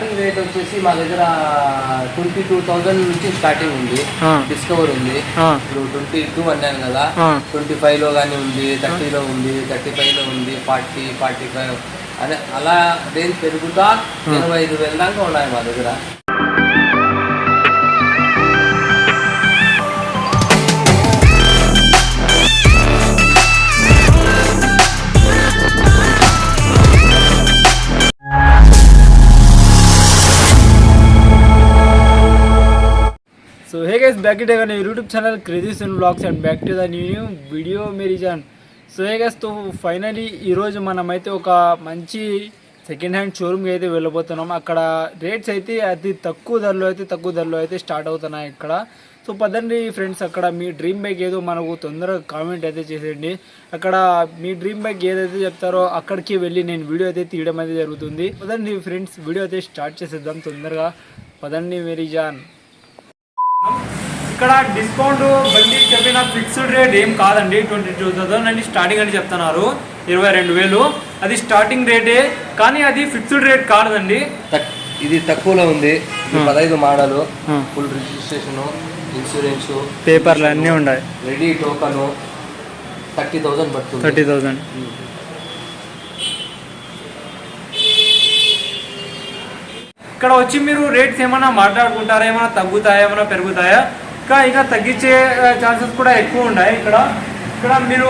Starting rate వచ్చేసి మా దగ్గర 22,000 నుంచి స్టార్టింగ్ ఉంది. డిస్కవర్ ఉంది. ఇప్పుడు 22 అన్నాను కదా, 25లో కానీ ఉంది, 30లో ఉంది, 35లో ఉంది, 40, 45 అని అలా రేంజ్ పెరుగుతా 25,000 దాకా ఉన్నాయి మా దగ్గర. So hey guys back to the YouTube channel crazy sin vlogs and back to the new video मेरी जान. సో హే గైస్, तो ఫైనలీ ఈరోజు మనమైతే ఒక మంచి సెకండ్ హ్యాండ్ షోరూమ్కి అయితే వెళ్ళబోతున్నాం. అక్కడ రేట్స్ అయితే అతి తక్కువ ధరలో అయితే స్టార్ట్ అవుతున్నాయి ఇక్కడ. సో పదండి ఫ్రెండ్స్, అక్కడ మీ డ్రీమ్ బైక్ ఏదో మనకు తొందరగా కామెంట్ అయితే చేసేయండి. అక్కడ మీ డ్రీమ్ బైక్ ఏదైతే చెప్తారో అక్కడికి వెళ్ళి నేను వీడియో అయితే తీయడం అయితే జరుగుతుంది. పదండి ఫ్రెండ్స్, వీడియో అయితే స్టార్ట్ చేసేద్దాం తొందరగా. పదండి మేరీ జాన్. ఇక్కడ డిస్కౌంట్ బండి చెప్పిన ఫిక్స్డ్ రేట్ ఏం కాదండి. 22,000 అని స్టార్టింగ్ అని చెప్తున్నారు. 22,000 అది స్టార్టింగ్ రేటే, కానీ అది ఫిక్స్డ్ రేట్ కాదండి. ఇది తక్కువలో ఉంది. 15 మోడల్, ఫుల్ రిజిస్ట్రేషన్, ఇన్సూరెన్స్, పేపర్లు అన్నీ ఉన్నాయి. రెడీ టోకన్ 30,000 పడుతుంది. 30,000. ఇక్కడ వచ్చి మీరు రేట్స్ ఏమైనా మాట్లాడుకుంటారా, ఏమైనా తగ్గుతాయా, ఏమైనా పెరుగుతాయా? ఇంకా తగ్గించే ఛాన్సెస్ కూడా ఎక్కువ ఉన్నాయి. ఇక్కడ మీరు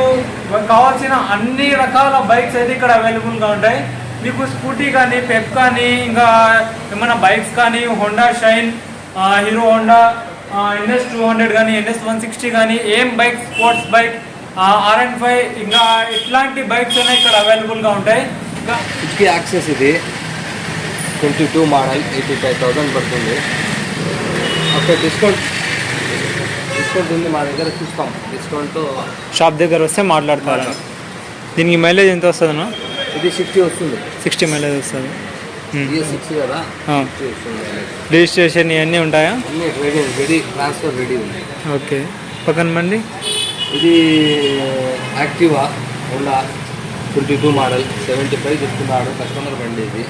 కావాల్సిన అన్ని రకాల బైక్స్ అయితే ఇక్కడ అవైలబుల్గా ఉంటాయి. మీకు స్కూటీ కానీ, పెప్ కానీ, ఇంకా ఏమైనా బైక్స్ కానీ, Honda shine, hero Honda NS 200 కానీ, NS 160 కానీ, ఏం బైక్, స్పోర్ట్స్ బైక్, RN5, ఇంకా ఇట్లాంటి బైక్స్ అనేవి ఇక్కడ అవైలబుల్గా ఉంటాయి. ఇంకా ఇట్కి యాక్సెస్ ఇది 22 మోడల్ 85,000 పడుతుంది. ఓకే, డిస్కౌంట్ ఉంది మా దగ్గర, చూస్తాం. డిస్కౌంట్ షాప్ దగ్గర వస్తే మాట్లాడతారు. దీనికి మైలేజ్ ఎంత వస్తుందన్నా? ఇది 60 వస్తుంది. 60 మైలేజ్ వస్తుంది. 6 కదా, రిజిస్ట్రేషన్ ఇవన్నీ ఉంటాయా? అన్నీ రెడీ, ట్రాన్స్ఫర్ రెడీ ఉంది. ఓకే, పక్కన బండి ఇది యాక్టివా హోండా 22 మోడల్ 75 చెప్తున్నాడు కస్టమర్ బండి. ఇది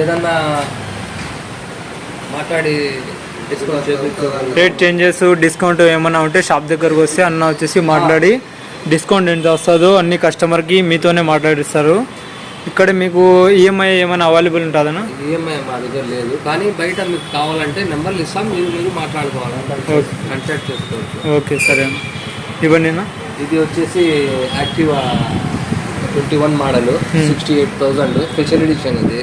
ఏదన్నా మాట్లాడి రేట్ చేంజెస్, డిస్కౌంట్ ఏమన్నా ఉంటే షాప్ దగ్గరకు వస్తే అన్న వచ్చేసి మాట్లాడి డిస్కౌంట్ ఎంత వస్తుందో అన్ని కస్టమర్కి మీతోనే మాట్లాడిస్తారు. ఇక్కడ మీకు ఈఎంఐ ఏమైనా అవైలబుల్ ఉంటుందన్నా? ఈఎంఐ మా దగ్గర లేదు, కానీ బయట మీకు కావాలంటే నెంబర్లు ఇస్తాం, మీరు మాట్లాడుకోవాలి, కాంటాక్ట్ చేసుకోవచ్చు. ఓకే, సరే ఇవ్వండి. ఇది వచ్చేసి యాక్టివా 21 మోడల్ 68,000 స్పెషల్ ఎడిషన్. ఇది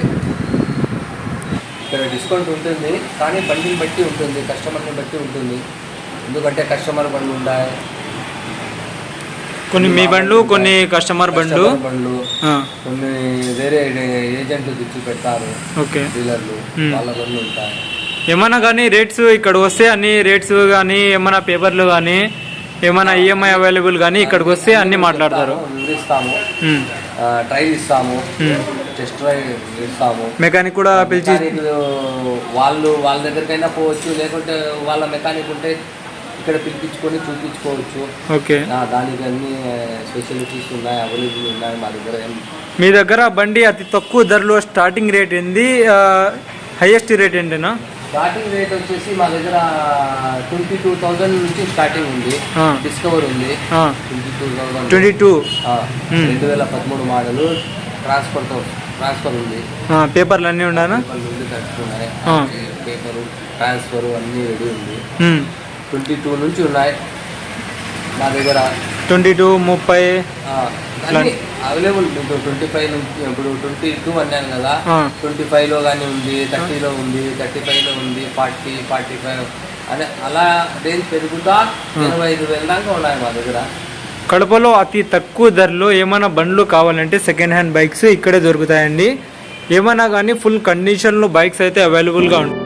ఇక్కడ డిస్కౌంట్ ఉంటుంది, కానీ బండిని బట్టి ఉంటుంది, కస్టమర్ని బట్టి ఉంటుంది. ఎందుకంటే కస్టమర్ బండ్లు ఉన్నాయి, కొన్ని మీ బండ్లు, కొన్ని కస్టమర్ బండ్లు, కొన్ని వేరే ఏజెంట్లు తెచ్చి పెడతారు. ఓకే, డీలర్లు, వాళ్ళ బండ్లు ఉంటాయి. ఏమన్నా కానీ రేట్స్ ఇక్కడ వస్తే అన్ని రేట్స్ కానీ, ఏమైనా పేపర్లు కానీ, ఏమైనా ఈఎంఐ అవైలబుల్ కానీ ఇక్కడికి వస్తే అన్ని మాట్లాడతారు. ఇస్తాము, ట్రైల్ ఇస్తాము, టెస్ట్ డ్రైవ్ ఇస్తాము. మెకానిక్ కూడా పిలిచి వాళ్ళ దగ్గరికైనా పోవచ్చు, లేకుంటే వాళ్ళ మెకానిక్ ఉంటే ఇక్కడ పిలిపించుకొని చూపించుకోవచ్చు. ఓకే, దానికి అన్ని ఫెసిలిటీస్ ఉన్నాయి, అవైలబుల్ ఉన్నాయి మా దగ్గర. మీ దగ్గర బండి అతి తక్కువ ధరలో స్టార్టింగ్ రేట్ ఏంది, హైయెస్ట్ రేట్ ఏంటేనా? స్టార్టింగ్ రేట్ వచ్చేసి మా దగ్గర 22,000 నుంచి స్టార్టింగ్ ఉంది. డిస్కవర్ ఉంది 22,000. 2013 మోడల్, ట్రాన్స్ఫర్ ఉంది. పేపర్లు అన్నీ ఉన్నాయా? పేపరు, ట్రాన్స్ఫర్ అన్నీ రెడీ ఉంది. 22 నుంచి ఉన్నాయి మా దగ్గర. 22, 30 అవైలబుల్. 25 నుంచి, ఇప్పుడు 22 అన్నాను కదా, 25లో కానీ ఉంది, 30లో ఉంది, 35లో ఉంది, 40, 45 అని అలా రేంజ్ పెరుగుతా 25,000 దాకా ఉన్నాయి మా దగ్గర. కడపలో అతి తక్కువ ధరలో ఏమైనా బండ్లు కావాలంటే సెకండ్ హ్యాండ్ బైక్స్ ఇక్కడే దొరుకుతాయండి. ఏమైనా కానీ ఫుల్ కండిషన్లో బైక్స్ అయితే అవైలబుల్గా ఉంటాయి.